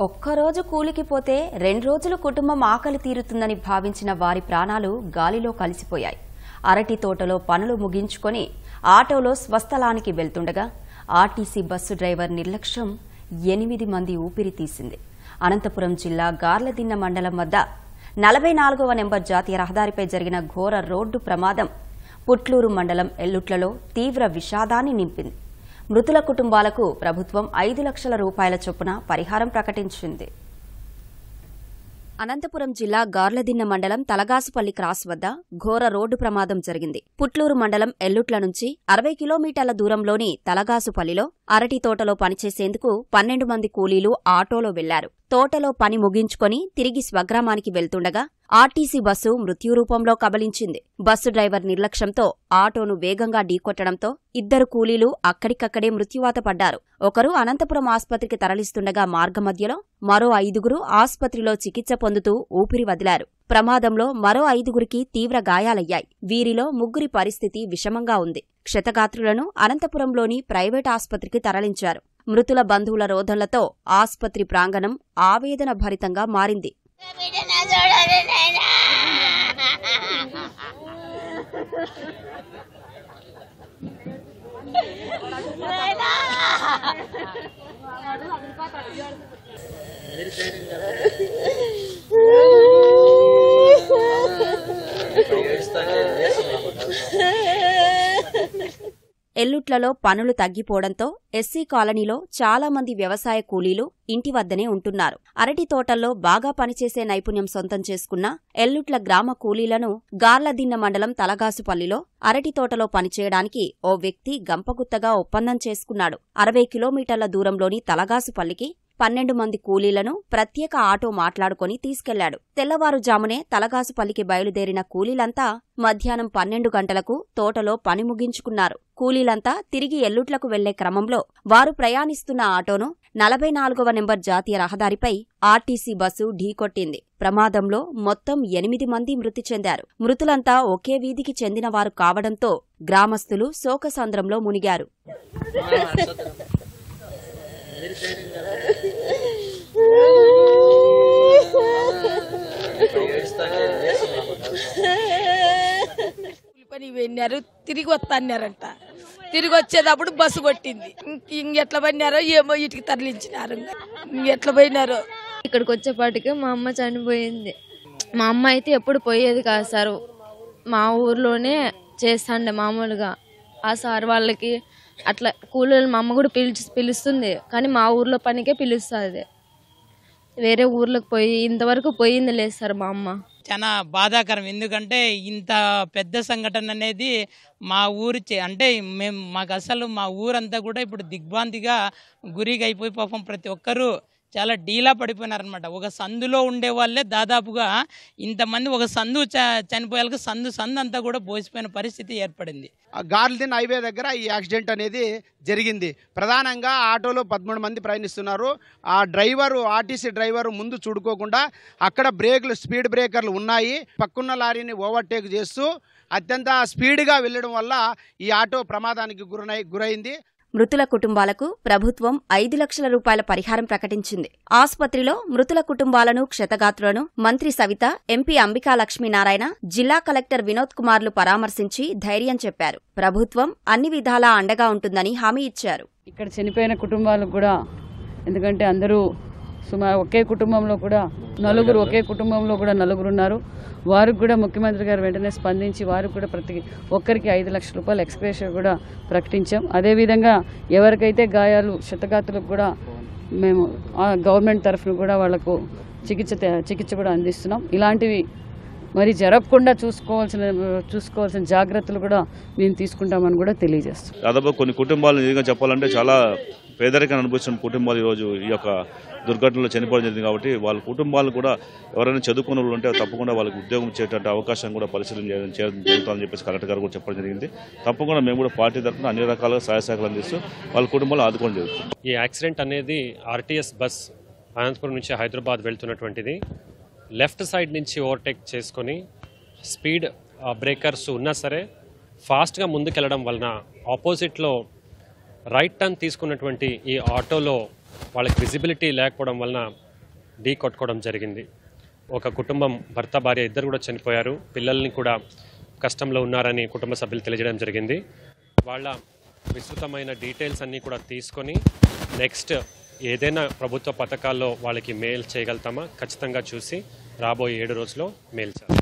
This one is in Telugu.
ఒక్కరోజు కూలికి పోతే 2 రోజులు కుటుంబం ఆకలి తీరుతుందని భావించిన వారి ప్రాణాలు గాలిలో కలిసిపోయాయి. అరటి తోటలో పనులు ముగించుకొని ఆటోలో స్వస్థలానికి వెళ్తుండగా ఆర్టీసీ బస్సు డ్రైవర్ నిర్లక్ష్యం 8 మంది ఊపిరి తీసింది. అనంతపురం జిల్లా గార్లదిన్న మండలం వద్ద 44వ నెంబర్ జాతీయ రహదారిపై జరిగిన ఘోర రోడ్డు ప్రమాదం పుట్లూరు మండలం ఎల్లుట్లలో తీవ్ర విషాదాన్ని నింపింది. మృతుల కుటుంబాలకు ప్రభుత్వం 5 లక్షల రూపాయల చొప్పున పరిహారం ప్రకటించింది. అనంతపురం జిల్లా గార్లదిన్న మండలం తలగాసుపల్లి క్రాస్ వద్ద ఘోర రోడ్డు ప్రమాదం జరిగింది. పుట్లూరు మండలం ఎల్లుట్ల నుంచి 60 కిలోమీటర్ల దూరంలోని తలగాసుపల్లిలో అరటి తోటలో పనిచేసేందుకు 12 మంది కూలీలు ఆటోలో వెళ్లారు. తోటలో పని ముగించుకొని తిరిగి స్వగ్రామానికి వెళ్తుండగా ఆర్టీసీ బస్సు మృత్యురూపంలో కబలించింది. బస్సు డ్రైవర్ నిర్లక్ష్యంతో ఆటోను వేగంగా ఢీకొట్టడంతో 2 కూలీలు అక్కడికక్కడే మృత్యువాత పడ్డారు. ఒకరు అనంతపురం ఆస్పత్రికి తరలిస్తుండగా మార్గమధ్యలో మరో 5గురు ఆస్పత్రిలో చికిత్స పొందుతూ ఊపిరి వదిలారు. ప్రమాదంలో మరో 5గురికి తీవ్ర గాయాలయ్యాయి. వీరిలో 3 పరిస్థితి విషమంగా ఉంది. క్షతగాత్రులను అనంతపురంలోని ప్రైవేట్ ఆస్పత్రికి తరలించారు. మృతుల బంధువుల రోదనలతో ఆస్పత్రి ప్రాంగణం ఆవేదన భరితంగా మారింది. ఎల్లుట్లలో పనులు తగ్గిపోవడంతో ఎస్సీ కాలనీలో చాలా మంది వ్యవసాయ కూలీలు ఇంటి వద్దనే ఉంటున్నారు. అరటి తోటల్లో బాగా పనిచేసే నైపుణ్యం సొంతం చేసుకున్న ఎల్లుట్ల గ్రామ కూలీలను గార్లదిన్న మండలం తలగాసుపల్లిలో అరటి తోటలో పనిచేయడానికి ఓ వ్యక్తి గంపగుత్తగా ఒప్పందం చేసుకున్నాడు. 60 కిలోమీటర్ల దూరంలోని తలగాసుపల్లికి 12 మంది కూలీలను ప్రత్యేక ఆటో మాట్లాడుకుని తీసుకెళ్లాడు. తెల్లవారుజామునే తలగాసుపల్లికి బయలుదేరిన కూలీలంతా మధ్యాహ్నం 12 గంటలకు తోటలో పని ముగించుకున్నారు. కూలీలంతా తిరిగి ఎల్లుట్లకు వెళ్లే క్రమంలో వారు ప్రయాణిస్తున్న ఆటోను 44వ నెంబర్ జాతీయ రహదారిపై ఆర్టీసీ బస్సు ఢీకొట్టింది. ప్రమాదంలో మొత్తం 8 మంది మృతి చెందారు. మృతులంతా ఒకే వీధికి చెందినవారు కావడంతో గ్రామస్తులు శోకసంద్రంలో మునిగారు. పని వెళ్ళారు, తిరిగి వస్తాన్నారంట. తిరిగి వచ్చేటప్పుడు బస్సు కొట్టింది. ఇంకెట్లా పడినారో ఏమో, ఇటుకి తరలించినారు. ఇంకెట్లా పోయినారో. ఇక్కడికి వచ్చేపాటికి మా అమ్మ చనిపోయింది. మా అమ్మ అయితే ఎప్పుడు పోయేది కాదు సార్, మా ఊర్లోనే చేస్తాండే మామూలుగా. ఆ సార్ వాళ్ళకి అట్లా కూలీలు మా అమ్మ కూడా పిలుస్తుంది, కానీ మా ఊర్లో పనికే పిలుస్తుంది. వేరే ఊర్లోకి పోయి ఇంతవరకు పోయింది లేదు సార్ మా అమ్మ. చాలా బాధాకరం. ఎందుకంటే ఇంత పెద్ద సంఘటన అనేది మా ఊరు అంటే మాకు అసలు మా ఊరంతా కూడా ఇప్పుడు దిగ్భ్రాంతిగా గురిగా అయిపోయి పాపం ప్రతి ఒక్కరూ చాలా డీలా పడిపోయినారనమాట. ఒక సందులో ఉండే వాళ్ళే దాదాపుగా ఇంతమంది ఒక సందు చనిపోయేలకు సందు అంతా కూడా పోసిపోయిన పరిస్థితి ఏర్పడింది. గార్లదిన్న హైవే దగ్గర ఈ యాక్సిడెంట్ అనేది జరిగింది. ప్రధానంగా ఆటోలో 13 మంది ప్రయాణిస్తున్నారు. ఆ డ్రైవరు, ఆర్టీసీ డ్రైవరు ముందు చూడుకోకుండా అక్కడ స్పీడ్ బ్రేకర్లు ఉన్నాయి, పక్కన్న లారీని ఓవర్టేక్ చేస్తూ అత్యంత స్పీడ్గా వెళ్ళడం వల్ల ఈ ఆటో ప్రమాదానికి గురైంది. మృతుల కుటుంబాలకు ప్రభుత్వం 5 లక్షల రూపాయల పరిహారం ప్రకటించింది. ఆస్పత్రిలో మృతుల కుటుంబాలను, క్షతగాత్రులను మంత్రి సవిత, ఎంపీ అంబికా లక్ష్మీనారాయణ, జిల్లా కలెక్టర్ వినోద్ కుమార్లు పరామర్శించి ధైర్యం చెప్పారు. ప్రభుత్వం అన్ని విధాలా అండగా ఉంటుందని హామీ ఇచ్చారు. ఇక్కడ చనిపోయిన కుటుంబాలకు కూడా, ఎందుకంటే అందరూ సుమారు ఒకే కుటుంబంలో కూడా నలుగురు ఉన్నారు. వారికి కూడా ముఖ్యమంత్రి గారు వెంటనే స్పందించి వారికి కూడా ప్రతి ఒక్కరికి 5 లక్షల రూపాయల ఎక్స్గ్రేషియా కూడా ప్రకటించాం. అదేవిధంగా ఎవరికైతే గాయాలు, క్షతగాత్రులకు కూడా మేము గవర్నమెంట్ తరఫున కూడా వాళ్లకు చికిత్స కూడా అందిస్తున్నాం. ఇలాంటివి మరి జరగకుండా చూసుకోవాల్సిన జాగ్రత్తలు కూడా మేము తీసుకుంటామని కూడా తెలియజేస్తాం. దాదాపు కొన్ని కుటుంబాలు నిజంగా చెప్పాలంటే చాలా పేదరికాన్ని అనుభవిస్తున్న కుటుంబాలు ఈరోజు ఈ యొక్క దుర్ఘటనలో చనిపోవడం జరిగింది. కాబట్టి వాళ్ళ కుటుంబాలు కూడా ఎవరైనా చదువుకున్న వాళ్ళు ఉంటే తప్పకుండా వాళ్ళకి ఉద్యోగం ఇచ్చేటువంటి అవకాశం కూడా పరిశీలన చేయడం జరుగుతుందని చెప్పేసి కలెక్టర్ గారు కూడా చెప్పడం జరిగింది. తప్పకుండా మేము కూడా పార్టీ తరఫున అన్ని రకాలుగా సహాయ సహకారాలు అందిస్తూ వాళ్ళ కుటుంబాలు ఆదుకోవడం జరుగుతుంది. ఈ యాక్సిడెంట్ అనేది ఆర్టీఎస్ బస్ అనంతపురం నుంచి హైదరాబాద్ వెళ్తున్నటువంటిది. లెఫ్ట్ సైడ్ నుంచి ఓవర్టేక్ చేసుకొని స్పీడ్ బ్రేకర్స్ ఉన్నా సరే ఫాస్ట్గా ముందుకెళ్లడం వలన ఆపోజిట్లో రైట్ టర్న్ తీసుకున్నటువంటి ఈ ఆటోలో వాళ్ళకి విజిబిలిటీ లేకపోవడం వలన ఢీ కొట్టుకోవడం జరిగింది. ఒక కుటుంబం భర్త భార్య ఇద్దరు కూడా చనిపోయారు. పిల్లల్ని కూడా కష్టంలో ఉన్నారని కుటుంబ సభ్యులు తెలియజేయడం జరిగింది. వాళ్ళ విస్తృతమైన డీటెయిల్స్ అన్నీ కూడా తీసుకొని నెక్స్ట్ ఏదైనా ప్రభుత్వ పథకాల్లో వాళ్ళకి మెయిల్ చేయగలుగుతామా ఖచ్చితంగా చూసి రాబోయే 7 రోజుల్లో మెయిల్ చేస్తాం.